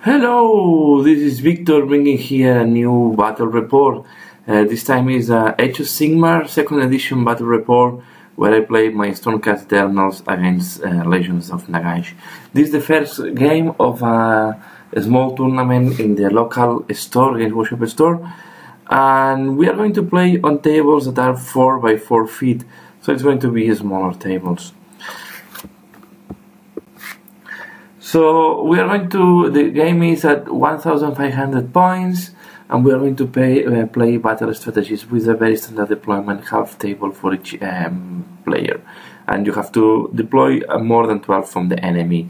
Hello, this is Victor bringing here a new battle report. This time is Age of Sigmar 2nd edition battle report where I play my Stormcast Eternals against Legions of Nagash. This is the first game of a small tournament in the local store, Games Workshop store, and we are going to play on tables that are 4 by 4 feet, so it's going to be smaller tables. So we are going to, the game is at 1,500 points, and we are going to play battle strategies with a very standard deployment, half table for each player, and you have to deploy more than 12 from the enemy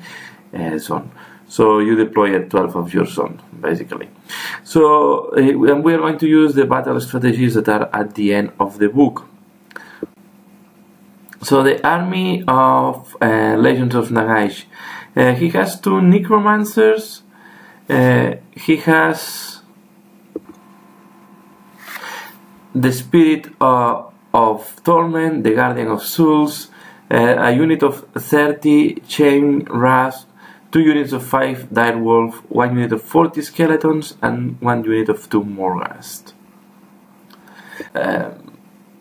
zone. So you deploy at 12 of your zone, basically. So and we are going to use the battle strategies that are at the end of the book. So the army of Legions of Nagash. He has 2 necromancers. He has the spirit of torment, the guardian of souls, a unit of 30 chain wrath, 2 units of 5 direwolf, 1 unit of 40 skeletons, and 1 unit of 2 morghast.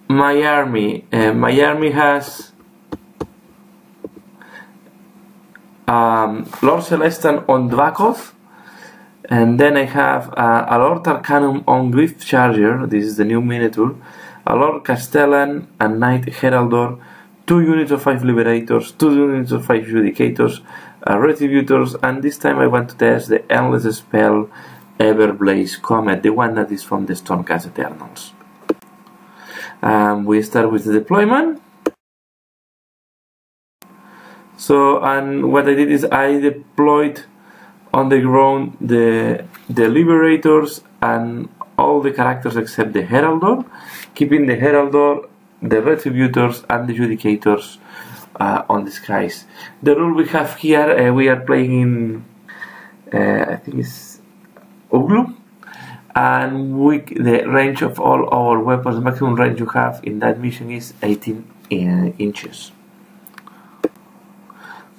My army has Lord Celestan on Dvakoth, and then I have a Lord Arcanum on Griff Charger. This is the new miniature. A Lord Castellan and Knight Heraldor, 2 units of 5 Liberators, 2 units of 5 Judicators, Retributors, and this time I want to test the Endless Spell Everblaze Comet, the one that is from the Stormcast Eternals. We start with the deployment. So, and what I did is I deployed on the ground the Liberators and all the characters except the Heraldor, keeping the Heraldor, the Retributors, and the Judicators on the skies. The rule we have here, we are playing in, I think it's Uglu, and the range of all our weapons, the maximum range you have in that mission is 18 inches.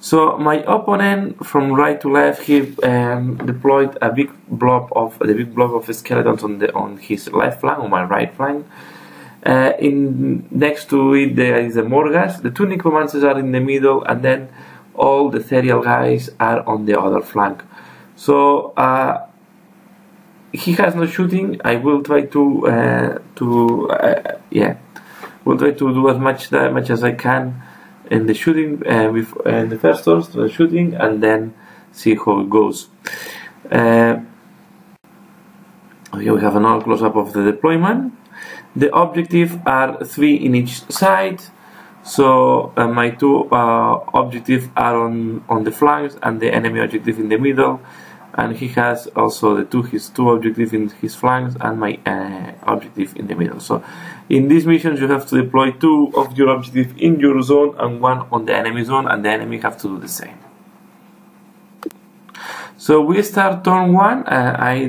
So my opponent, from right to left, he deployed a big blob of skeletons on his left flank, on my right flank. Next to it there is a morghast. The 2 necromancers are in the middle, and then all the ethereal guys are on the other flank. So he has no shooting. I will try to will try to do as much as I can in the shooting, in the first turn, the shooting, and then see how it goes. Okay, we have another close-up of the deployment. The objectives are 3 in each side. So my 2 objectives are on the flanks, and the enemy objective in the middle. And he has also his two objectives in his flanks and my objective in the middle. So in these missions you have to deploy 2 of your objectives in your zone and 1 on the enemy zone, and the enemy have to do the same. So we start turn 1. I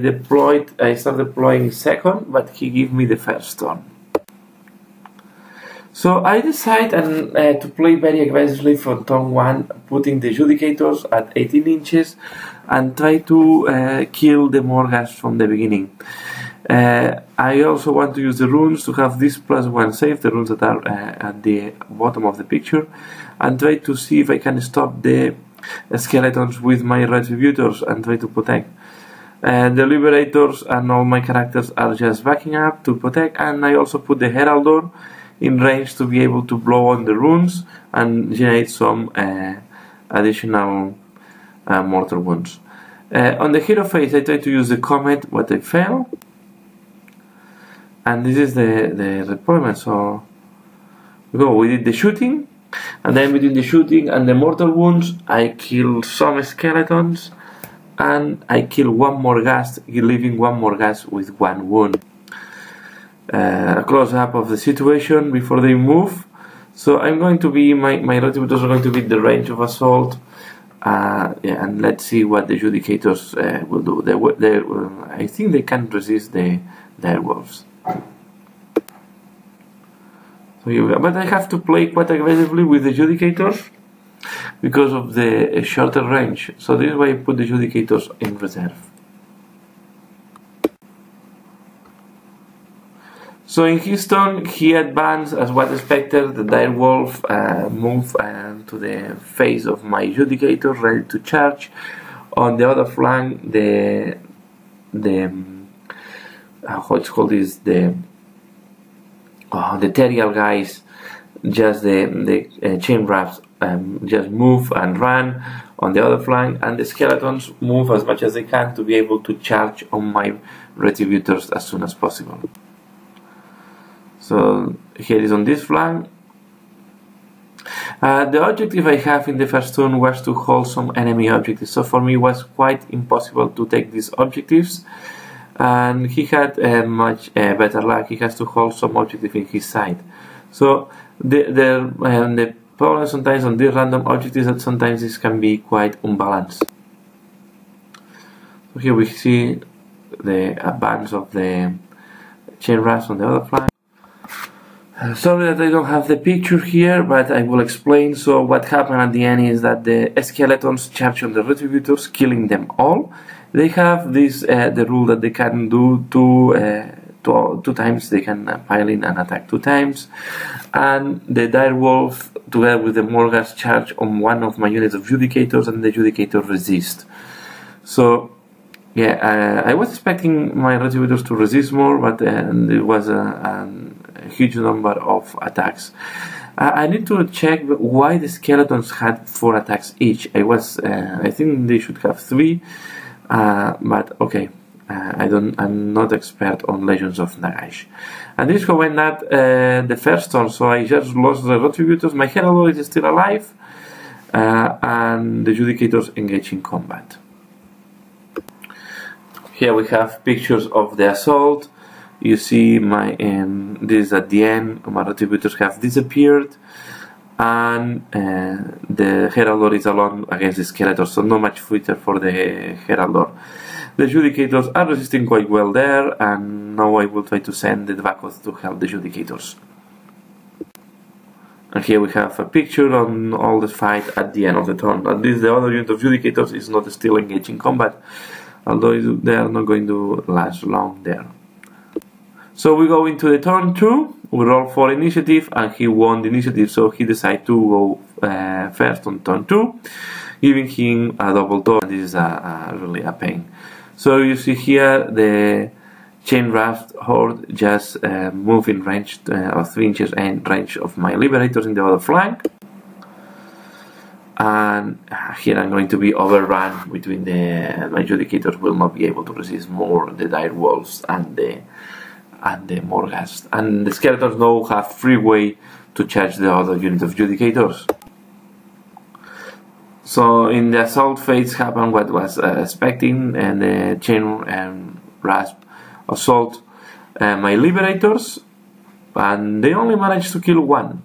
start deploying second, but he gave me the first turn. So I decide to play very aggressively from turn 1, putting the Judicators at 18 inches and try to kill the morghast from the beginning. I also want to use the runes to have this +1 save, the runes that are at the bottom of the picture, and try to see if I can stop the skeletons with my Retributors and try to protect. The Liberators and all my characters are just backing up to protect, and I also put the Heraldor in range to be able to blow on the runes and generate some additional mortal wounds. On the hero phase I try to use the comet, but I fail. And this is the deployment. So we did the shooting, and then between the shooting and the mortal wounds I kill some skeletons, and I kill 1 morghast, leaving 1 morghast with 1 wound. A close-up of the situation before they move. So I'm going to be, my Retributors are going to be the range of assault, and let's see what the Judicators will do. I think they can resist the direwolves. So but I have to play quite aggressively with the Judicators, because of the shorter range. So this is why I put the Judicators in reserve. So in his turn, he advanced as was expected. The Direwolf moved to the face of my Judicator, ready to charge. On the other flank, the how it's called is the Terial guys, just the chain wraps just move and run on the other flank, and the skeletons move as much as they can to be able to charge on my Retributors as soon as possible. So here is on this flank. The objective I have in the first turn was to hold some enemy objectives, so for me it was quite impossible to take these objectives, and he had much better luck. He has to hold some objective in his side. So the problem sometimes on these random objectives that sometimes this can be quite unbalanced. So here we see the advance of the chain rats on the other flank. Sorry that I don't have the picture here, but I will explain. So what happened at the end is that the skeletons charge on the Retributors, killing them all. They have this the rule that they can do two times. They can pile in and attack 2 times, and the Direwolf together with the Morghast charge on one of my units of Judicators, and the Judicator resist. So yeah, I was expecting my Retributors to resist more, but it was a huge number of attacks. I need to check why the skeletons had 4 attacks each. I think they should have 3, but okay. I'm not expert on Legends of Nagash. And this is how I ended up the first turn. So I just lost the Retributors. My Herald is still alive, and the Judicators engage in combat. Here we have pictures of the assault. You see my this is at the end. My Retributors have disappeared, and the Heraldor is alone against the Skeletor, so not much fighter for the Heraldor. The Judicators are resisting quite well there, and now I will try to send the Dvakoth to help the Judicators. And here we have a picture on all the fight at the end of the turn. And this the other unit of Judicators is not still engaged in combat, although they are not going to last long there. So we go into the turn 2, we roll for initiative, and he won the initiative, so he decided to go first on turn 2, giving him a double turn. This is really a pain. So you see here the Chain Raft Horde just move in range of 3 inches and range of my Liberators in the other flank. And here I'm going to be overrun between my Judicators will not be able to resist more the Direwolves and the Morghast. And the Skeletons now have free way to charge the other unit of Judicators. So in the assault phase happened what was expecting, and the Chain Rasp assault my Liberators, and they only managed to kill 1.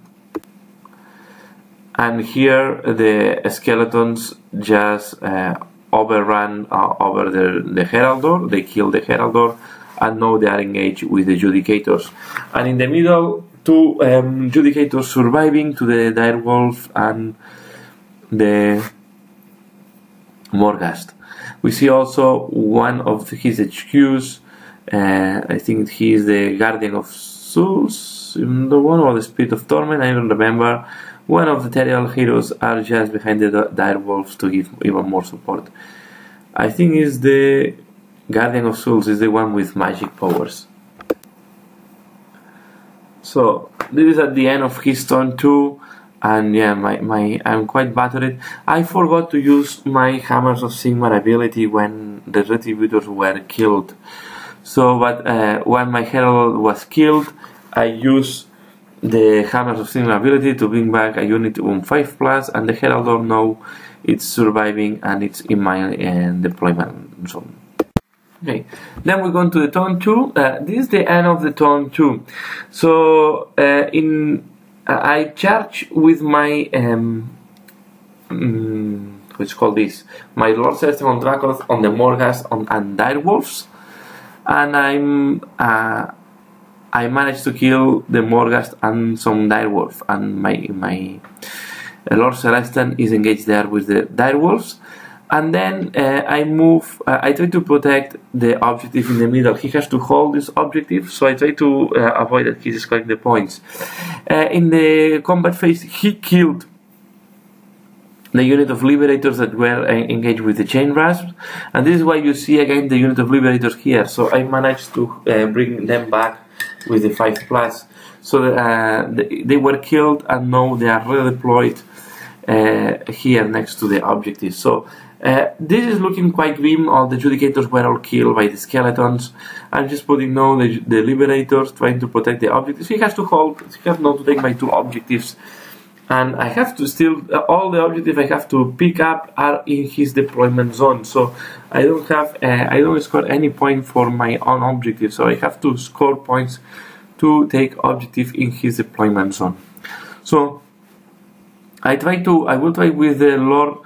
And here the Skeletons just overran over the Heraldor. They killed the Heraldor, and now they are engaged with the Judicators. And in the middle, 2 Judicators surviving to the Direwolf and the Morghast. We see also one of his HQs. I think he is the Guardian of Souls, the one, or the Spirit of Torment. I don't remember. One of the Terial heroes are just behind the Direwolves to give even more support. I think is the Guardian of Souls is the one with magic powers. So this is at the end of his turn 2, and yeah, I'm quite battered. I forgot to use my Hammers of Sigmar ability when the Retributors were killed. So, but when my Herald was killed, I used the Hammers of Sigmar ability to bring back a unit on 5+, and the Heraldor now it's surviving and it's in my deployment zone. Okay, then we go into the turn 2. This is the end of the turn 2. So I charge with my what's called this, my Lord Celestial on Dvakoth on the Morghast and Direwolves, and I managed to kill the Morghast and some Direwolf, and my Lord Celestin is engaged there with the direwolves. And then I try to protect the objective in the middle. He has to hold this objective, so I try to avoid that he's scoring the points. In the combat phase, he killed the unit of liberators that were engaged with the chain rasps, and this is why you see again the unit of liberators here. So I managed to bring them back with the 5+. So they were killed, and now they are redeployed here next to the objective. So this is looking quite grim. All the Judicators were all killed by the skeletons. I'm just putting now the Liberators trying to protect the objectives. He has to hold, he has now to take my 2 objectives. And I have to still, all the objectives I have to pick up are in his deployment zone. So I don't score any point for my own objective. So I have to score points to take objective in his deployment zone. So I will try with the Lord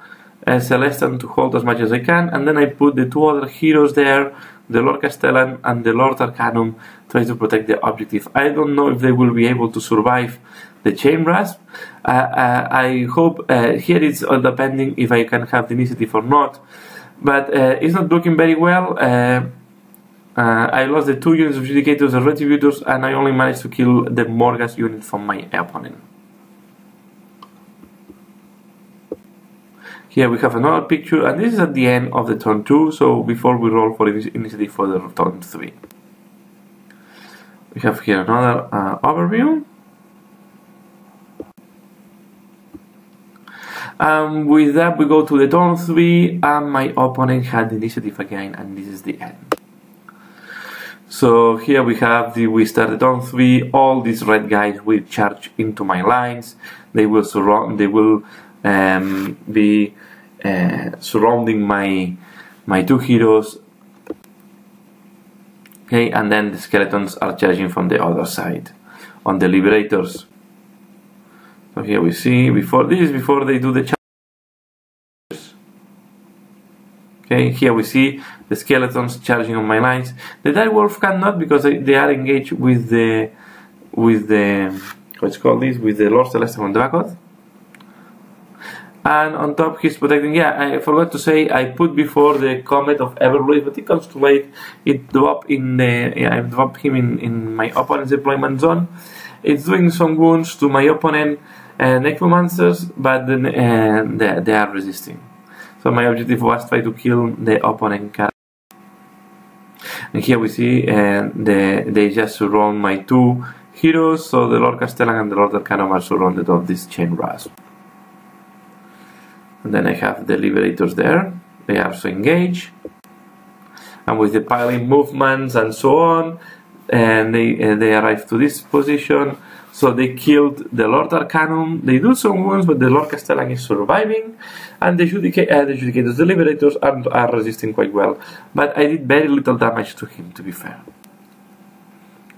Celestin to hold as much as I can, and then I put the 2 other heroes there, the Lord Castellan and the Lord Arcanum, try to protect the objective. I don't know if they will be able to survive the chain rasp. I hope here it's all depending if I can have the initiative or not, but it's not looking very well. I lost the 2 units of Judicators and Retributors, and I only managed to kill the Morgas unit from my opponent. Here we have another picture, and this is at the end of the turn 2, so before we roll for initiative for the turn 3. We have here another overview. With that we go to the turn 3, and my opponent had the initiative again, and this is the end. So here we have we start the turn 3, all these red guys will charge into my lines, they will surround, they will be surrounding my 2 heroes. Okay, and then the skeletons are charging from the other side on the liberators. So here we see before they do the charges. Okay, here we see the skeletons charging on my lines. The direwolf cannot because they are engaged with the what's called this, with the Lord Celestin on the back. And on top he's protecting, yeah, I forgot to say, I put before the Comet of Everblaze, but it comes too late. It dropped in the, yeah, I dropped him in my opponent's deployment zone. It's doing some wounds to my opponent necromancers, but then, they are resisting. So my objective was try to kill the opponent character. And here we see they just surround my 2 heroes, so the Lord Castellan and the Lord Arcanum are surrounded of this chain rasp. And then I have the liberators there, they are also engaged, and with the piling movements and so on, and they arrive to this position. So they killed the Lord Arcanum, they do some wounds, but the Lord Castellan is surviving, and the Judicators, the Liberators are resisting quite well, but I did very little damage to him, to be fair.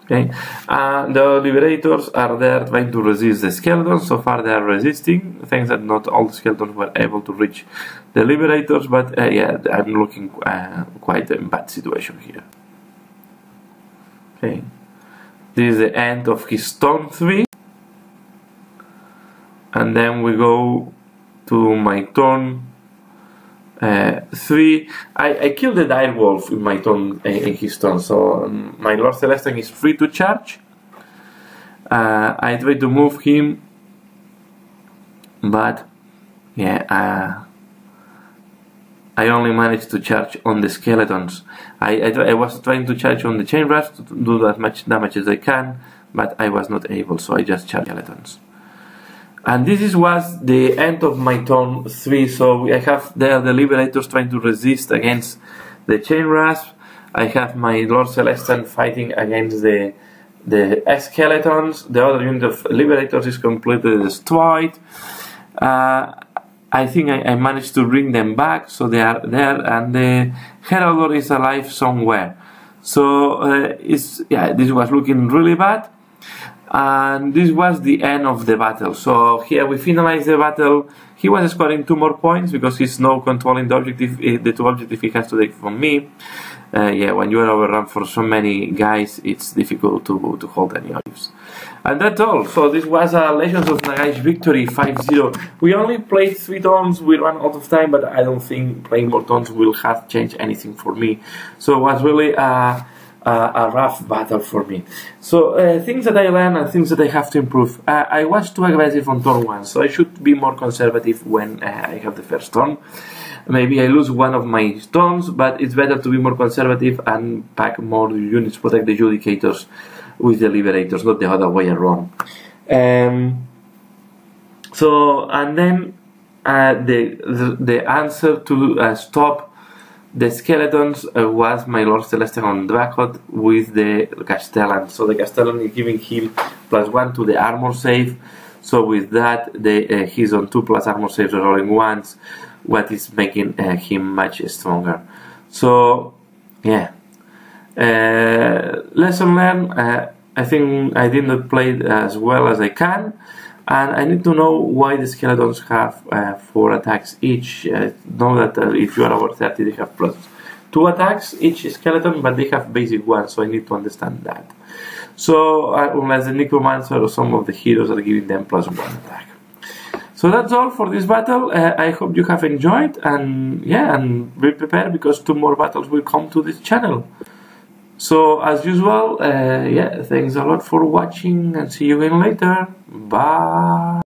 Okay, the Liberators are there trying to resist the skeletons. So far they are resisting, thanks that not all the skeletons were able to reach the Liberators, but yeah, I'm looking quite in bad situation here. Okay, this is the end of his turn 3, and then we go to my turn 3. I killed the direwolf in my turn, in his turn, so my Lord Celestin is free to charge. I try to move him, but yeah, I only managed to charge on the skeletons. I was trying to charge on the chain rasp to do as much damage as I can, but I was not able, so I just charged skeletons. And this was the end of my turn 3, so I have there the Liberators trying to resist against the chain rasp. I have my Lord Celestin fighting against the skeletons. The other unit of Liberators is completely destroyed. I think I managed to bring them back, so they are there, and the Heraldor is alive somewhere. So this was looking really bad. And this was the end of the battle. So here we finalized the battle. He was scoring 2 more points because he's now controlling the objective, the 2 objectives he has to take from me. Yeah, when you are overrun for so many guys, it's difficult to hold any objectives. And that's all. So this was a Legends of Nagash victory 5-0. We only played 3 turns, we ran out of time, but I don't think playing more turns will have changed anything for me. So it was really a rough battle for me. So things that I learned and things that I have to improve. I was too aggressive on turn 1, so I should be more conservative when I have the first turn. Maybe I lose one of my turns, but it's better to be more conservative and pack more units, protect the Judicators with the Liberators, not the other way around. So, and then the answer to stop the skeletons was my Lord Celestial on Dracot with the Castellan. So the Castellan is giving him +1 to the armor save. So with that, he's on 2+ armor saves rolling once, what is making him much stronger. So yeah, lesson learned. I think I did not play as well as I can, and I need to know why the skeletons have 4 attacks each. Know that if you are over 30, they have +2 attacks each skeleton, but they have basic 1, so I need to understand that. So unless the Necromancer or some of the heroes are giving them +1 attack. So that's all for this battle. I hope you have enjoyed, and yeah, and be prepared because 2 more battles will come to this channel. So as usual, yeah, thanks a lot for watching and see you again later. Bye.